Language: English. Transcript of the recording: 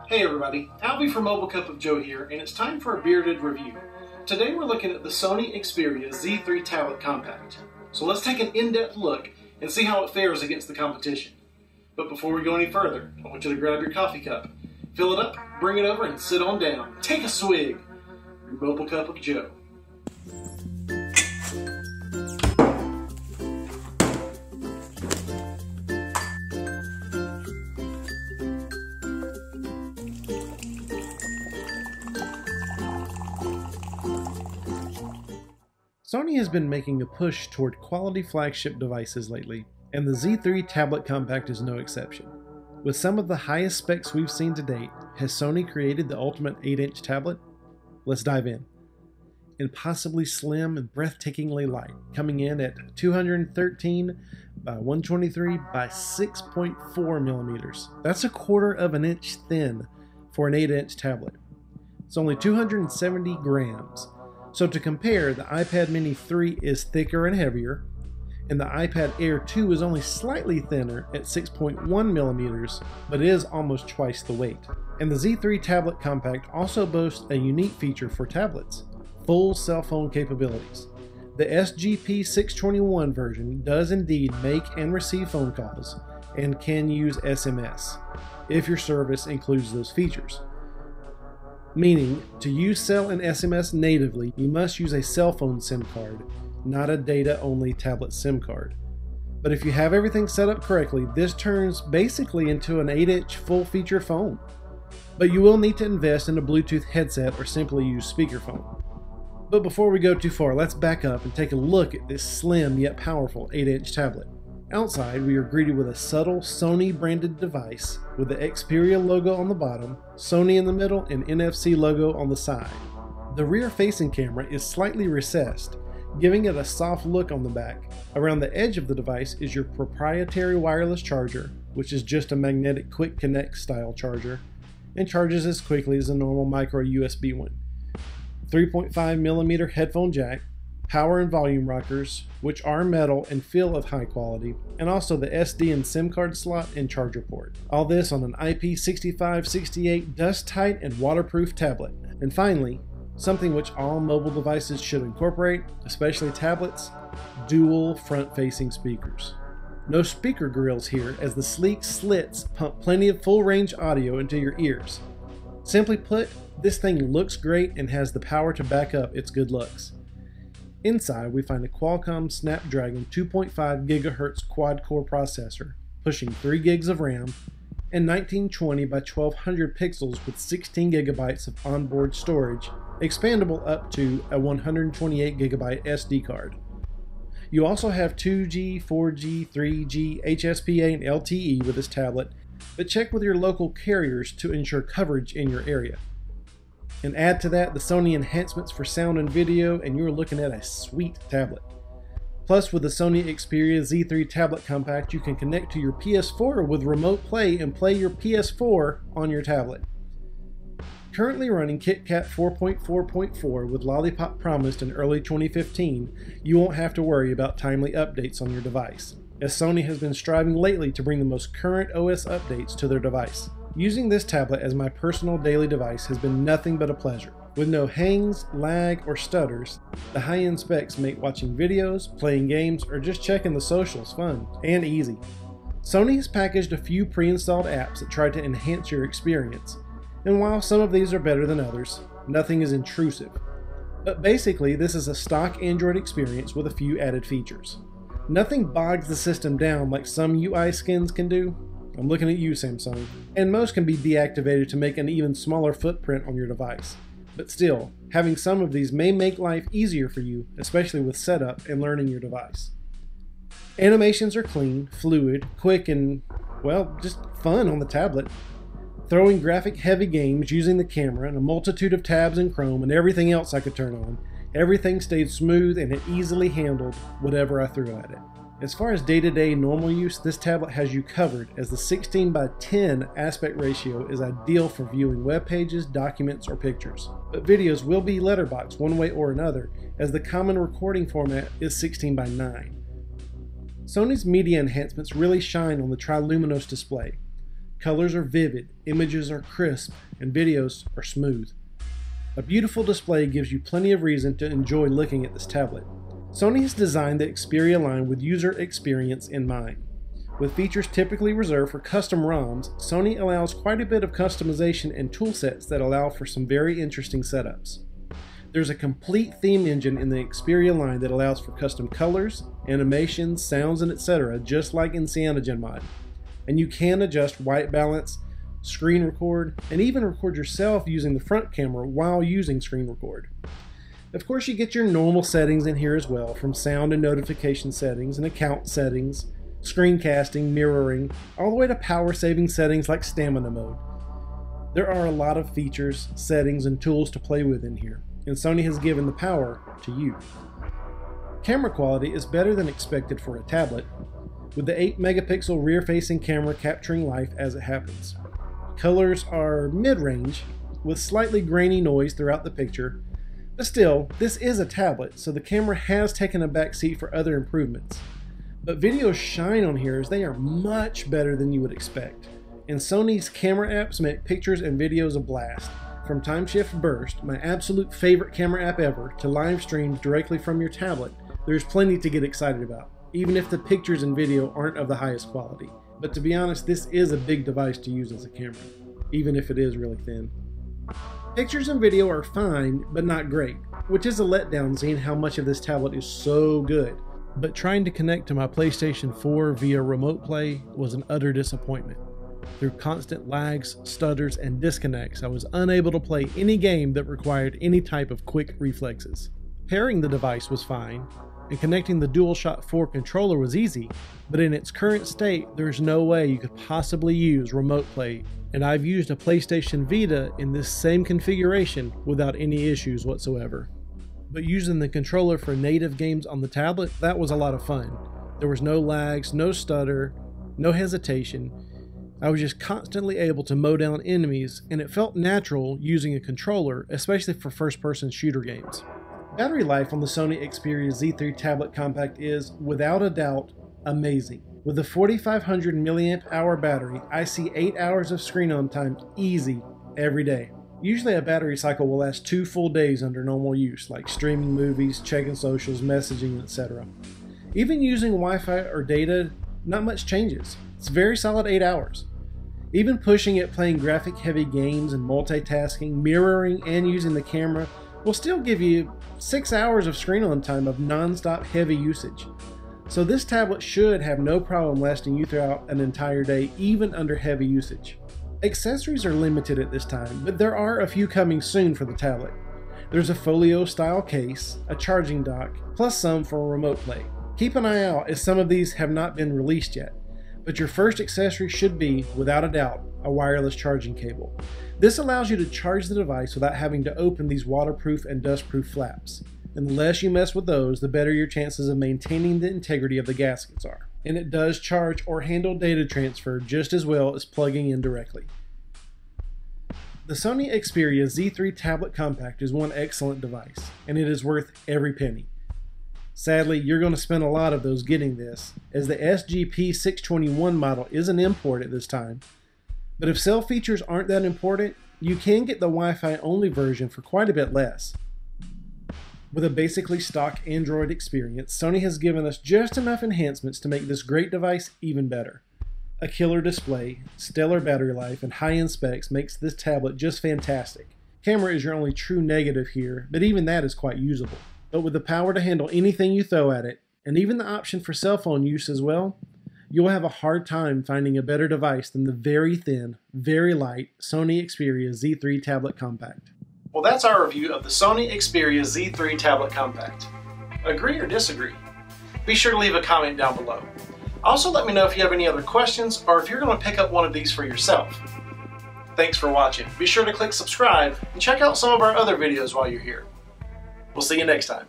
Hey everybody, Alvie from Mobile Cup of Joe here, and it's time for a bearded review. Today we're looking at the Sony Xperia Z3 Tablet Compact. So let's take an in-depth look and see how it fares against the competition. But before we go any further, I want you to grab your coffee cup, fill it up, bring it over, and sit on down. Take a swig. Your Mobile Cup of Joe. Sony has been making a push toward quality flagship devices lately, and the Z3 Tablet Compact is no exception. With some of the highest specs we've seen to date, has Sony created the ultimate 8-inch tablet? Let's dive in. Impossibly slim and breathtakingly light, coming in at 213 by 123 by 6.4 millimeters. That's 1/4 of an inch thin for an 8-inch tablet. It's only 270 grams. So to compare, the iPad Mini 3 is thicker and heavier, and the iPad Air 2 is only slightly thinner at 6.1 millimeters, but is almost twice the weight. And the Z3 Tablet Compact also boasts a unique feature for tablets: full cell phone capabilities. The SGP621 version does indeed make and receive phone calls, and can use SMS, if your service includes those features. Meaning, to use cell and SMS natively, you must use a cell phone SIM card, not a data-only tablet SIM card. But if you have everything set up correctly, this turns basically into an 8-inch full-feature phone. But you will need to invest in a Bluetooth headset or simply use speakerphone. But before we go too far, let's back up and take a look at this slim yet powerful 8-inch tablet. Outside, we are greeted with a subtle Sony branded device with the Xperia logo on the bottom, Sony in the middle, and NFC logo on the side. The rear-facing camera is slightly recessed, giving it a soft look on the back. Around the edge of the device is your proprietary wireless charger, which is just a magnetic quick connect style charger, and charges as quickly as a normal micro USB one. 3.5mm headphone jack, power and volume rockers, which are metal and feel of high quality, and also the SD and SIM card slot and charger port. All this on an IP6568 dust-tight and waterproof tablet. And finally, something which all mobile devices should incorporate, especially tablets: dual front-facing speakers. No speaker grills here, as the sleek slits pump plenty of full-range audio into your ears. Simply put, this thing looks great and has the power to back up its good looks. Inside, we find a Qualcomm Snapdragon 2.5 GHz quad-core processor, pushing 3 gigs of RAM, and 1920 by 1200 pixels with 16 gigabytes of onboard storage, expandable up to a 128 gigabyte SD card. You also have 2G, 4G, 3G, HSPA, and LTE with this tablet, but check with your local carriers to ensure coverage in your area. And add to that the Sony enhancements for sound and video, and you're looking at a sweet tablet. Plus, with the Sony Xperia Z3 Tablet Compact, you can connect to your PS4 with Remote Play and play your PS4 on your tablet. Currently running KitKat 4.4.4 with Lollipop promised in early 2015, you won't have to worry about timely updates on your device, as Sony has been striving lately to bring the most current OS updates to their device. Using this tablet as my personal daily device has been nothing but a pleasure. With no hangs, lag, or stutters, the high-end specs make watching videos, playing games, or just checking the socials fun and easy. Sony has packaged a few pre-installed apps that try to enhance your experience, and while some of these are better than others, nothing is intrusive. But basically, this is a stock Android experience with a few added features. Nothing bogs the system down like some UI skins can do. I'm looking at you, Samsung. And most can be deactivated to make an even smaller footprint on your device. But still, having some of these may make life easier for you, especially with setup and learning your device. Animations are clean, fluid, quick, and, well, just fun on the tablet. Throwing graphic-heavy games using the camera and a multitude of tabs in Chrome and everything else I could turn on, everything stayed smooth and it easily handled whatever I threw at it. As far as day-to-day normal use, this tablet has you covered, as the 16:10 aspect ratio is ideal for viewing web pages, documents, or pictures. But videos will be letterboxed one way or another, as the common recording format is 16:9. Sony's media enhancements really shine on the Triluminos display. Colors are vivid, images are crisp, and videos are smooth. A beautiful display gives you plenty of reason to enjoy looking at this tablet. Sony has designed the Xperia line with user experience in mind. With features typically reserved for custom ROMs, Sony allows quite a bit of customization and toolsets that allow for some very interesting setups. There's a complete theme engine in the Xperia line that allows for custom colors, animations, sounds, and etc., just like in CyanogenMod. And you can adjust white balance, screen record, and even record yourself using the front camera while using screen record. Of course, you get your normal settings in here as well, from sound and notification settings and account settings, screencasting, mirroring, all the way to power saving settings like stamina mode. There are a lot of features, settings, and tools to play with in here, and Sony has given the power to you. Camera quality is better than expected for a tablet, with the 8 megapixel rear-facing camera capturing life as it happens. Colors are mid-range, with slightly grainy noise throughout the picture, but still, this is a tablet, so the camera has taken a back seat for other improvements. But videos shine on here as they are much better than you would expect, and Sony's camera apps make pictures and videos a blast. From TimeShift Burst, my absolute favorite camera app ever, to live streams directly from your tablet, there's plenty to get excited about, even if the pictures and video aren't of the highest quality. But to be honest, this is a big device to use as a camera, even if it is really thin. Pictures and video are fine, but not great, which is a letdown seeing how much of this tablet is so good. But trying to connect to my PlayStation 4 via remote play was an utter disappointment. Through constant lags, stutters, and disconnects, I was unable to play any game that required any type of quick reflexes. Pairing the device was fine, and connecting the DualShock 4 controller was easy, but in its current state, there's no way you could possibly use remote play, and I've used a PlayStation Vita in this same configuration without any issues whatsoever. But using the controller for native games on the tablet, that was a lot of fun. There was no lags, no stutter, no hesitation. I was just constantly able to mow down enemies, and it felt natural using a controller, especially for first-person shooter games. Battery life on the Sony Xperia Z3 tablet compact is, without a doubt, amazing. With a 4500 mAh battery, I see 8 hours of screen on time easy every day. Usually a battery cycle will last 2 full days under normal use, like streaming movies, checking socials, messaging, etc. Even using Wi-Fi or data, not much changes. It's a very solid 8 hours. Even pushing it playing graphic-heavy games and multitasking, mirroring, and using the camera will still give you 6 hours of screen on time of non-stop heavy usage. So this tablet should have no problem lasting you throughout an entire day, even under heavy usage. Accessories are limited at this time, but there are a few coming soon for the tablet. There's a folio style case, a charging dock, plus some for remote play. Keep an eye out as some of these have not been released yet, but your first accessory should be, without a doubt, a wireless charging cable. This allows you to charge the device without having to open these waterproof and dustproof flaps. And the less you mess with those, the better your chances of maintaining the integrity of the gaskets are. And it does charge or handle data transfer just as well as plugging in directly. The Sony Xperia Z3 Tablet Compact is one excellent device, and it is worth every penny. Sadly, you're going to spend a lot of those getting this, as the SGP621 model is an import at this time. But if cell features aren't that important, you can get the Wi-Fi only version for quite a bit less. With a basically stock Android experience, Sony has given us just enough enhancements to make this great device even better. A killer display, stellar battery life, and high-end specs makes this tablet just fantastic. Camera is your only true negative here, but even that is quite usable. But with the power to handle anything you throw at it, and even the option for cell phone use as well, you'll have a hard time finding a better device than the very thin, very light Sony Xperia Z3 Tablet Compact. Well, that's our review of the Sony Xperia Z3 Tablet Compact. Agree or disagree? Be sure to leave a comment down below. Also, let me know if you have any other questions or if you're going to pick up one of these for yourself. Thanks for watching. Be sure to click subscribe and check out some of our other videos while you're here. We'll see you next time.